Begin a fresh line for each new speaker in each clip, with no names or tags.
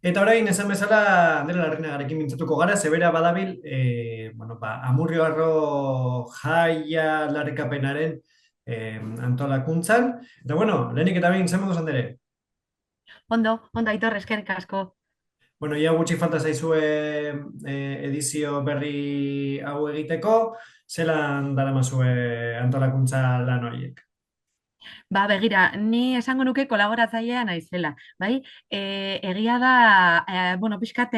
Eta orain, esan bezala, Andere Larrinarekin mintzatuko gara, zebera badabil, Amurrio Arro jaia larrikapenaren antolakuntzan. Eta lehenik eta behin, zen moduz, Andere?
Ondo, Aitor, eskerrik asko.
Ia gutxi falta zaizue edizio berri hau egiteko, zelan daramazue antolakuntza lan horiek?
Ba, begira, ni esango nuke kolaboratzailea naizela, bai? Egia da, pixkat,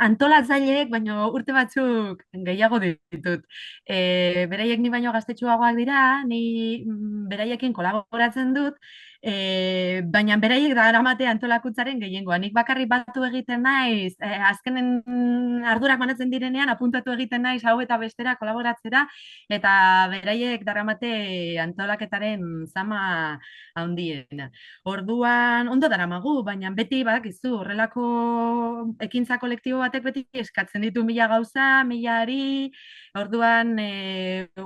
antolatzaileek, baino urte batzuk gehiago ditut. Beraiek ni baino gaztetxuagoak dira, ni beraiekin kolaboratzen dut, baina beraiek da aramate antolakuntzaren gehiengoa. Nik bakarrik batu egiten naiz, azkenen ardurak banatzen direnean, apuntatu egiten naiz hau eta bestera kolaboratzera, eta beraiek daramate antolaketaren zama handiena. Orduan, ondo daramagu, baina beti badakizu, horrelako ekintza kolektibo batek beti eskatzen ditu mila gauza, mila ari, orduan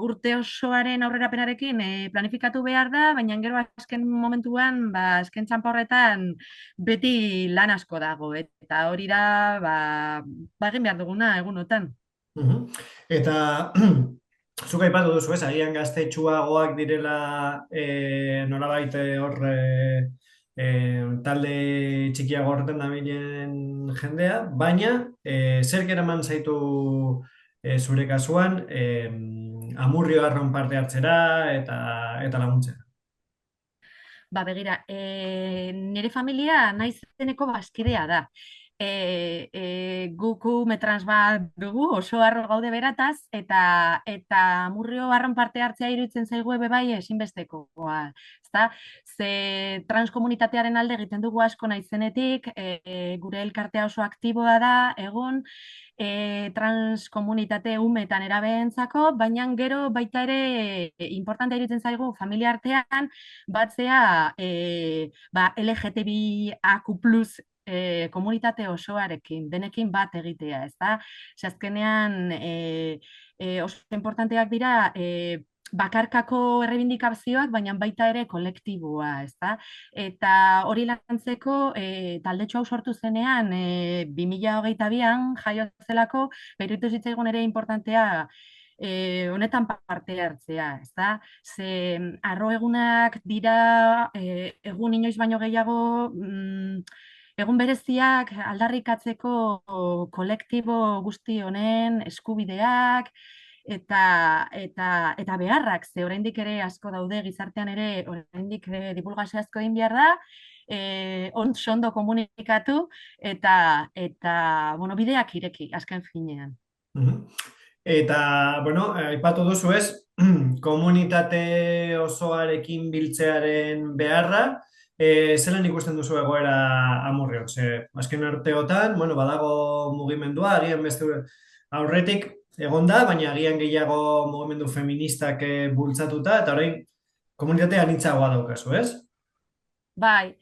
urte osoaren aurrerapenarekin planifikatu behar da, baina gero azken momentuan, azken txanpa horretan beti lan asko dago, eta hori da, egin behar duguna egunotan.
Mhm. Eta zuk aipatu duzu, ez, agian gaztetxuagoak direla nolabait hor talde txikiago horretan dabilen jendea, baina zer eraman zaitu zure kasuan Amurrio Arron parte hartzera eta laguntzera.
Begira, nire familia naizeneko bazkidea da. Guku metrans bat dugu, oso harro gaude berataz, eta Amurrio Arron parte hartzea iruditzen zaigu ebe bai ezinbestekoa. Ezta? Ze transkomunitatearen alde egiten dugu asko naizenetik, gure elkartea oso aktiboa da, egon, transkomunitate umetan erabeentzako, baina gero baita ere importante iruditzen zaigu familia artean batzea LGTBIQ+ komunitate osoarekin, denekin bat egitea, ez da? Azkenean oso importanteak dira bakarkako errebindikazioak, baina baita ere kolektiboa, ez da? Eta hori lantzeko taldetxo hau sortu zenean 2022an jaio zelako, behirutu zitzaigun ere importantea honetan parte hartzea, ez da? Ze arro egunak dira egun inoiz baino gehiago egun bereziak aldarrikatzeko kolektibo guzti honen eskubideak eta beharrak, ze oraindik ere asko daude gizartean ere oraindik divulgazio asko egin behar da, ondo komunikatu eta bueno, bideak ireki azken finean.
Mhm. Eta, aipatu duzu ez, komunitate osoarekin biltzearen beharra, zelan ikusten duzu egoera Amurrion? Azken urteotan, badago mugimendua, agian beste aurretik egonda, baina agian gehiago mugimendu feministak bultzatuta, eta orain komunitate anitzagoa daukazu, ez?
Bai,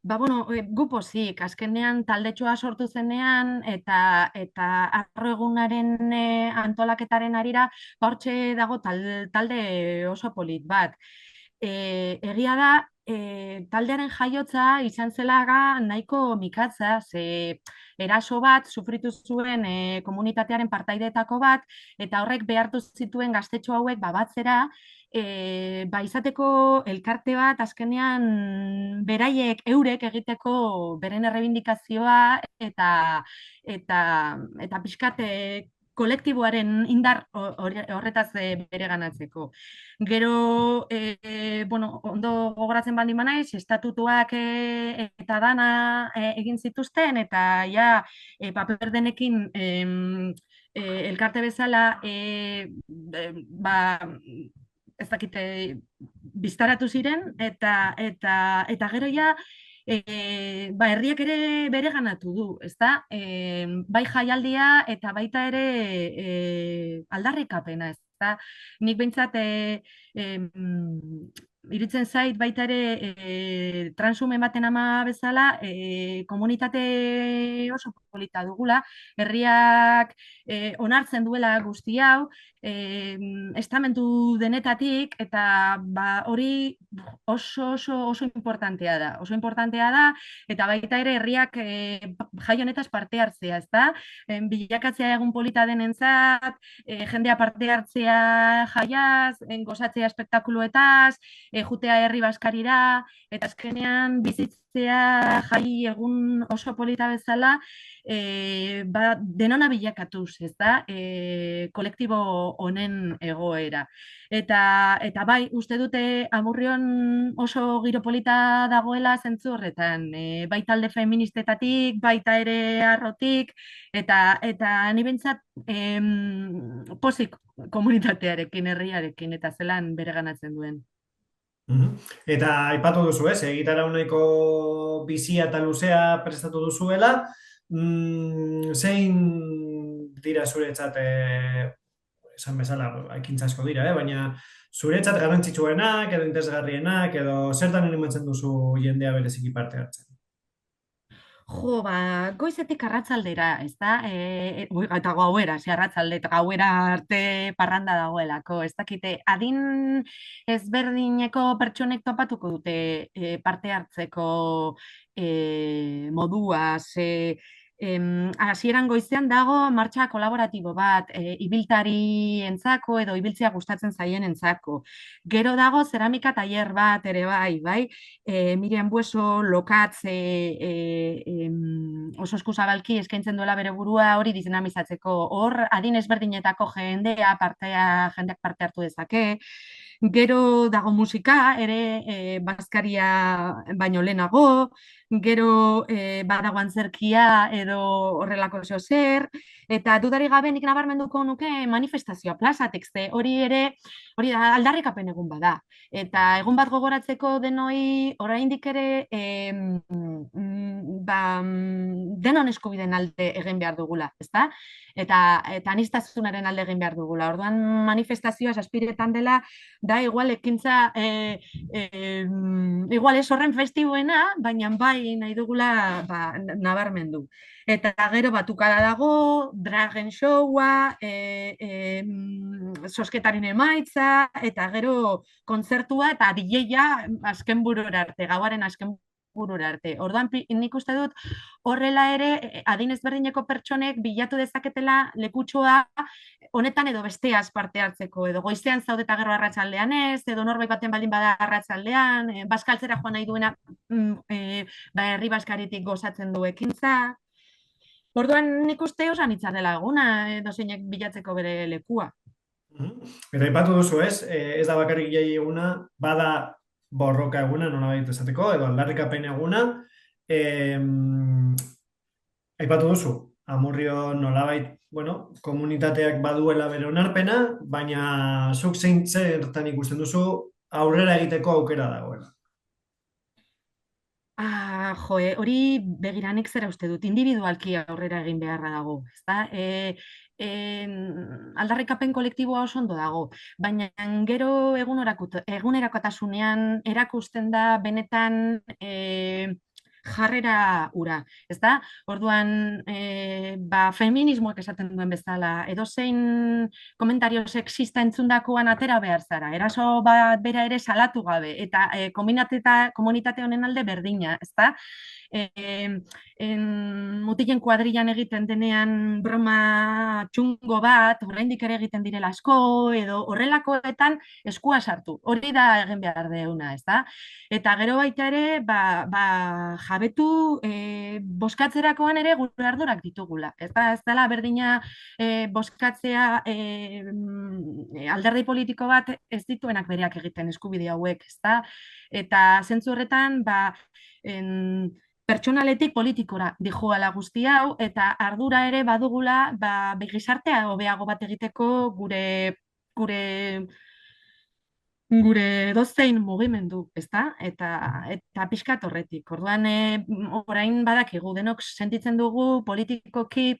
gu pozik, azkenean taldetxoa sortu zenean eta arro egunaren antolaketaren arira, hortxe dago talde oso polit bat. Egia da, taldearen jaiotza izan zelaga nahiko mikatza, ze eraso bat sufritu zuen komunitatearen partaideetako bat, eta horrek behartu zituen gaztetxo hauek batzera, izateko elkarte bat azkenean beraiek eurek egiteko beren errebindikazioa eta pixkat kolektiboaren indar horretaz bereganatzeko. Gero, ondo gogoratzen baldin banaiz, estatutuak eta dana egin zituzten, eta ja, paper denekin elkarte bezala, ez dakite biztaratu ziren, eta gero ja, herriak ere bereganatu du, ezta? Bai jaialdia eta baita ere aldarrikapena, ezta? Nik behintzat Iruditzen zait baita ere transume baten ama bezala komunitate oso polita dugula, herriak onartzen duela guzti hau, estamentu denetatik, eta hori oso importantea da. Oso importantea da, eta baita ere herriak jai honetaz parte hartzea, ezta? Bilakatzea egun polita denentzat, jendea parte hartzea jaiaz, gozatzea espektakuluetaz, jutea herri baskarira, eta azkenean bizitzea jai egun oso polita bezala, denona bilakatuz, ez da, kolektibo honen egoera. Eta bai, uste dute Amurrion oso giro polita dagoela zentzu horretan, bai talde feministetatik, baita ere arrotik, eta ni behintzat pozik komunitatearekin, herriarekin, eta zelan bereganatzen duen.
Mhm. Eta aipatu duzu, ez, egitarau nahiko bizia eta luzea prestatu duzuela, zein dira zuretzat, esan bezala, ekintza asko dira, baina zuretzat garrantzitsuenak, edo interesgarrienak, edo zertan animatzen duzu jendea bereziki parte hartzen?
Jo, goizetik arratsaldera, ez da? Eta gauera, ze arratsalde eta gauera arte parranda dagoelako, ez dakite, adin ezberdineko pertsonek topatuko dute parte hartzeko modua, hasieran goizean dago martxa kolaboratibo bat, ibiltari entzako edo ibiltzea gustatzen zaien entzako. Gero dago zeramika tailer bat ere bai, Miriam Bueso lokatz oso eskuzabalki eskaintzen duela bere burua hori dinamizatzeko. Hor, adin ezberdinetako jendeak parte hartu dezake. Gero dago musika, ere bazkaria baino lehenago, gero badago antzerkia edo horrelako zer, eta dudari gabe nik nabarmenduko nuke manifestazioa plazatik, ze hori da aldarrikapen egun bada. Eta egun bat gogoratzeko denoi oraindik ere denon eskubiden alde egin behar dugula, ezta? Eta aniztasunaren alde egin behar dugula. Orduan manifestazioa saspiretan dela, da igual ekintza igual ez horren festibuena, baina bai nahi dugula nabarmendu. Eta gero batukada dago, dragen showa, sosketaren emaitza, eta gero kontzertua eta DJa azken burura arte, gauaren azken burura arte. Orduan nik uste dut horrela ere adin ezberdineko pertsonek bilatu dezaketela lekutxoa honetan edo besteaz parte hartzeko, edo goizean zaudeta gero arratsaldean ez, edo norbait baten baldin bada arratsaldean, baskaltzera joan nahi duena herri baskaritik gozatzen du ekintza. Orduan nik uste osan hitza dela eguna, edo zeinek bilatzeko bere lekua.
Mhm. Eta aipatu duzu, ez? Ez da bakarrik jai eguna, bada borroka eguna, nolabait esateko, edo aldarrikapen eguna. Aipatu duzu, Amurrio nolabait, bueno, komunitateak baduela bere onarpena, baina zuk zein zertan ikusten duzu aurrera egiteko aukera dagoela.
Hori begiranik zera uste dut, individualki aurrera egin beharra dago, ezta? Aldarrikapen kolektiboa oso ondo dago, baina gero egunerakotasunean erakusten da benetan jarrera ura, ez da? Orduan, feminismoak esaten duen bezala, edozein komentario sexista entzundakoan atera behar zara, eraso bat bera ere salatu gabe, eta komunitate honen alde berdina, ez da? Mutilen kuadrilan egiten denean broma txungo bat, oraindik ere egiten direla asko, edo horrelakoetan eskua sartu. Hori da egin behar deuna, ez da? Eta gero baita ere, jabetu boskatzerakoan ere gure ardurak ditugula. Ez dela berdina boskatzea alderdi politiko bat ez dituenak bereak egiten eskubide hauek, ez da? Eta zentzu horretan, pertsonaletik politikora dijoala guzti hau, eta ardura ere badugula gizartea hobeago bat egiteko gure dozein mugimendu, ezta? Eta pixkat horretik. Orduan, orain badakigu denok sentitzen dugu politikoki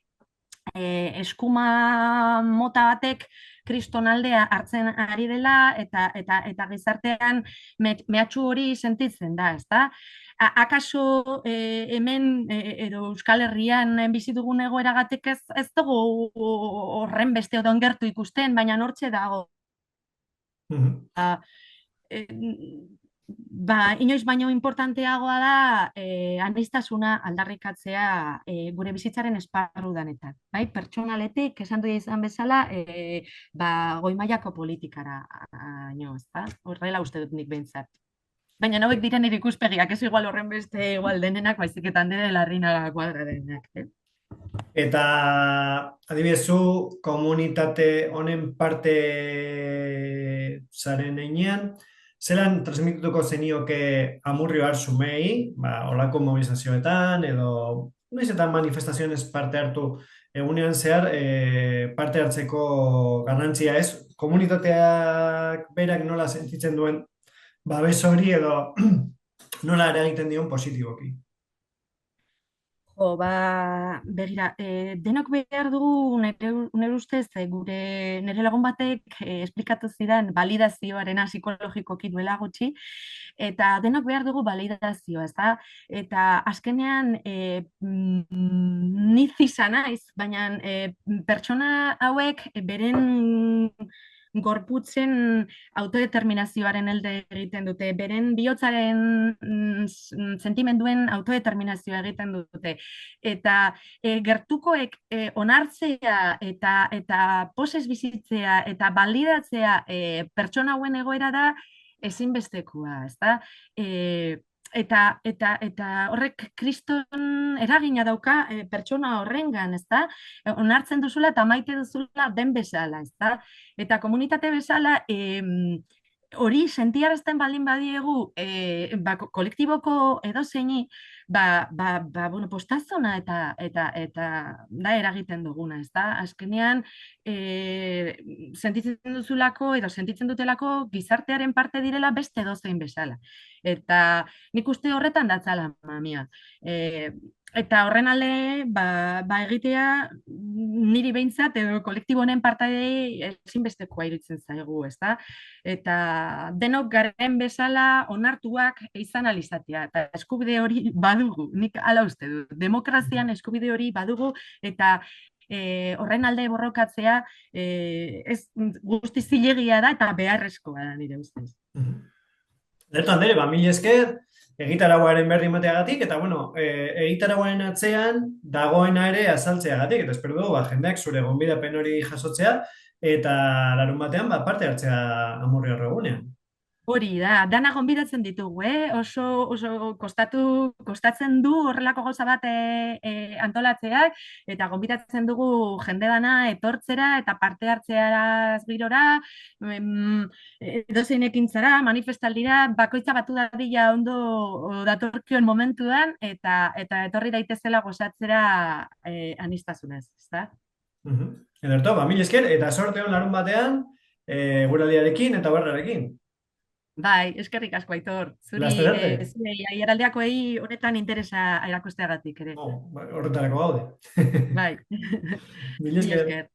eskuma mota batek kriston aldea hartzen ari dela eta gizartean mehatxu hori sentitzen da, ezta? Akaso hemen edo Euskal Herrian bizi dugun egoeragatik ez dugu horren beste odon gertu ikusten, baina nortxe dago.
Mhm.
Eh, inoiz baino importanteagoa da aniztasuna aldarrikatzea gure bizitzaren esparru danetan. Bai, pertsonaletik, esan du izan bezala, goi mailako politikara ezta? Horrela uste dut nik behintzat. Baina hauek diren nire ikuspegiak, ez igual horren beste igual denenak, baizik eta handere larrina kuadra denak.
Eta adibidez, zu komunitate honen parte zaren heinean, zelan transmituko zenioke Amurrio Arzumei, olako mobilizazioetan, edo noiz eta manifestaziones parte hartu egunean zehar, parte hartzeko garrantzia ez, komunitateak berak nola sentitzen duen babes hori edo nola eragiten dion positiboki.
Begira, denok behar dugu nire ustez, nire lagun batek esplikatu zidan validazioarena psikologikoki duela gutxi, eta denok behar dugu validazioa, ezta? Eta azkenean ni zisa naiz, baina pertsona hauek beren gorputzen autodeterminazioaren elde egiten dute, beren bihotzaren sentimenduen autodeterminazioa egiten dute. Eta gertukoek onartzea eta poses bizitzea eta balidatzea pertsona hauen egoera da ezinbestekoa, ezta? Eta horrek kriston eragina dauka pertsona horrengan, ezta? Onartzen duzula eta maite duzula den bezala, ezta? Eta komunitate bezala hori sentiarazten baldin badiegu kolektiboko edozeini bueno, postazona eta da eragiten duguna, ezta? Azkenean sentitzen duzulako edo sentitzen dutelako gizartearen parte direla beste edozein bezala. Eta nik uste horretan datzala, mamia. Eta horren alde, egitea niri behintzat edo kolektibo honen partaidei ezinbestekoa iruditzen zaigu, ezta? Eta denok garen bezala onartuak izan alizatea. Eta eskubide hori badugu, nik hala uste du. Demokrazian eskubide hori badugu eta horren alde borrokatzea ez guzti zilegia da eta beharrezkoa da nire ustez.
Ederto, Andere, mil esker, egitarauaren berri emateagatik, eta bueno, egitarauaren atzean dagoena ere azaltzeagatik, eta espero dugu, jendeak zure gonbidapen hori jasotzea, eta larun batean parte hartzea Amurrio egunean.
Hori da, dana gonbidatzen ditugu, oso kostatzen du horrelako gauza bat antolatzeak, eta gonbidatzen dugu jende dana etortzera eta parte hartzearaz girora, edozein ekintzara, manifestaldira, bakoitza batu dadila ondo datorkion momentuan, eta etorri daitezela gozatzera aniztasunez, ezta?
Ederto, mil esker, eta sorte hon larun batean, guraldiarekin eta berrarekin.
Bai, eskerrik asko, Aitor.
Laster arte.
Zuri aieraldiakoei honetan interesa erakusteagatik ere.
Horretarako gaude.
Bai.
Mil esker.